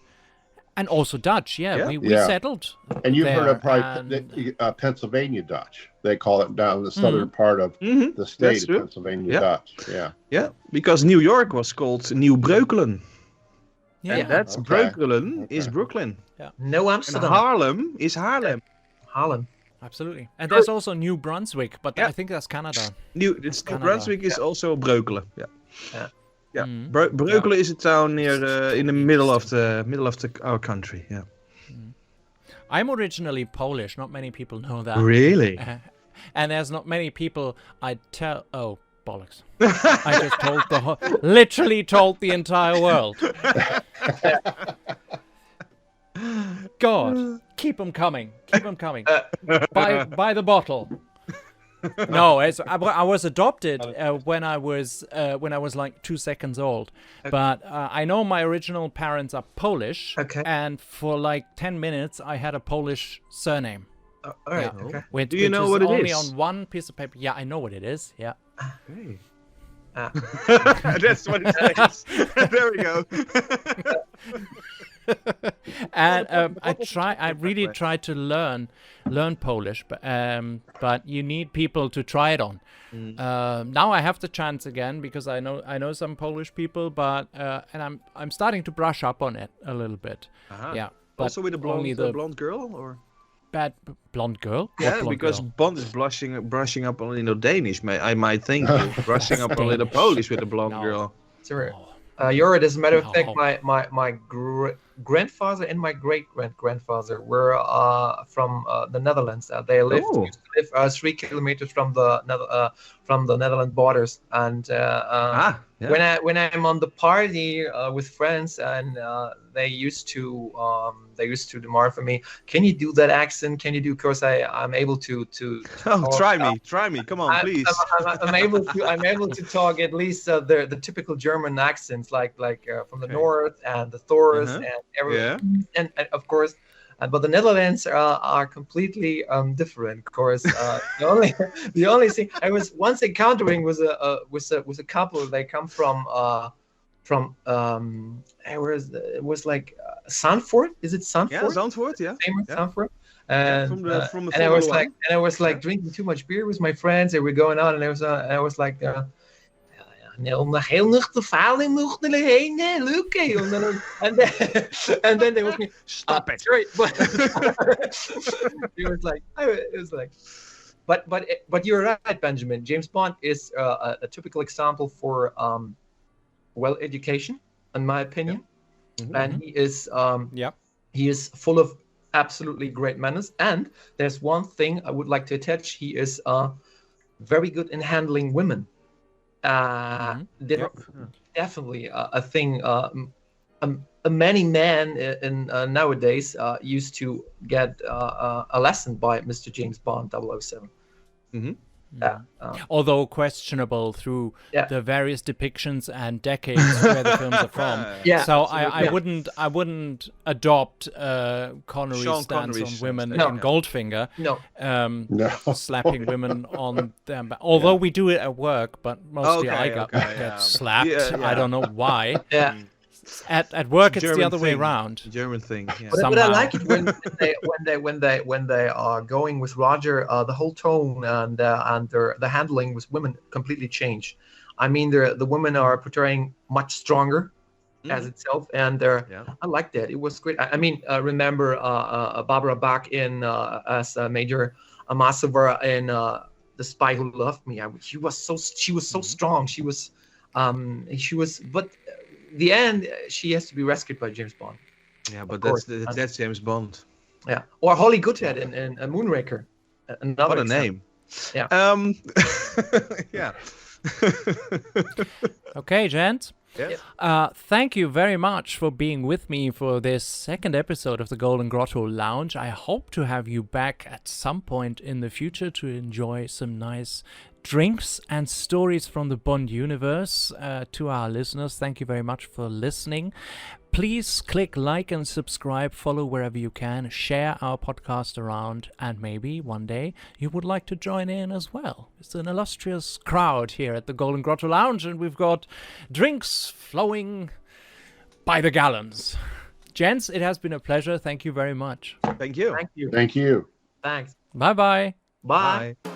And also Dutch, Yeah. we Yeah. settled. And you've heard of there, probably and- Pennsylvania Dutch. They call it down the southern part of the state That's of true. Pennsylvania Yeah. Dutch. Yeah. Yeah, because New York was called New Breukelen. Yeah, And that's Okay. Breukelen is Okay. Brooklyn. No And Amsterdam. Harlem is Haarlem. Harlem. absolutely. And there's also New Brunswick, but Yeah. I think that's Canada. New Canada. Brunswick is also Breukelen. Yeah. Yeah. Yeah. Mm. Breukelen is a town near in the middle of our country. Yeah. I'm originally Polish. Not many people know that. Really? And there's not many people I tell. Oh, bollocks! I just literally told the entire world. God, keep them coming. Keep them coming. By the bottle. No, I was adopted when I was like 2 seconds old, but I know my original parents are Polish. Okay. And for like 10 minutes, I had a Polish surname. All right. Yeah. Okay. Which, Do you know is what it only is? on one piece of paper. Yeah, I know what it is. Yeah. Hey. Ah. That's what it says. There we go. And I really tried to learn Polish, but you need people to try it on. Now I have the chance again because I know some Polish people, but and I'm starting to brush up on it a little bit. Uh-huh. Yeah. But Also with a only blonde girl, or bad blonde girl. What yeah, blonde because girl? Bond is brushing up on a little Danish. I might think you're brushing up a little Polish with a blonde No. girl. Sure. Jorrit, as a matter of No. fact, my grandfather and my great-great-grandfather were from the Netherlands. They used to live 3 kilometers from the Netherlands borders. And Yeah. when I'm on the party with friends, and they used to demand for me, can you do that accent? Can you do? Because I'm able to. Oh, talk, try me. Come on, please. I'm able to talk at least the typical German accents, like from the north and the Thors and everything, and of course. But the Netherlands are completely different. Of course, the only thing I was once encountering was a couple. They come from it was like Zandvoort. Is it Zandvoort? Yeah, Zandvoort. Yeah. Famous Yeah. Zandvoort. And From the and I was Formula like drinking too much beer with my friends. They were going out, and I was like. Om de heel nuchter verhaling nog te heen, Luke. And then they was me. Stop it. Sorry, but it was like, but you're right, Benjamin. James Bond is a typical example for well education, in my opinion, and he is full of absolutely great manners. And there's one thing I would like to attach: he is very good in handling women. Definitely a thing. Many men in nowadays used to get a lesson by Mr. James Bond 007. Although questionable through the various depictions and decades where the films are from. So I wouldn't adopt Connery's Sean stance Connery's on women No. in Goldfinger. No. Slapping women on them. Although we do it at work, but mostly I get slapped. Yeah. I don't know why. Yeah. At work it's German the other way thing. around. German thing. Yeah. But I like it when they are going with Roger. The whole tone and the handling with women completely changed. I mean, the women are portraying much stronger as itself, and I like that. It was great. I mean, remember Barbara Bach in as Major Amasova in The Spy Who Loved Me. She was so strong. She was, but. The end, she has to be rescued by James Bond. Yeah, but that's James Bond. Yeah, or Holly Goodhead in Moonraker. Another What a example. name. Yeah. Yeah. Okay, gents. Yeah. Thank you very much for being with me for this second episode of the Golden Grotto Lounge. I hope to have you back at some point in the future to enjoy some nice drinks and stories from the Bond universe. To our listeners, thank you very much for listening. Please click like and subscribe, follow wherever you can, share our podcast around, and maybe one day you would like to join in as well. It's an illustrious crowd here at the Golden Grotto Lounge, and we've got drinks flowing by the gallons. Gents, it has been a pleasure. Thank you very much. Thank you. Thank you. Thank you. Thanks. Bye-bye. Bye. Bye.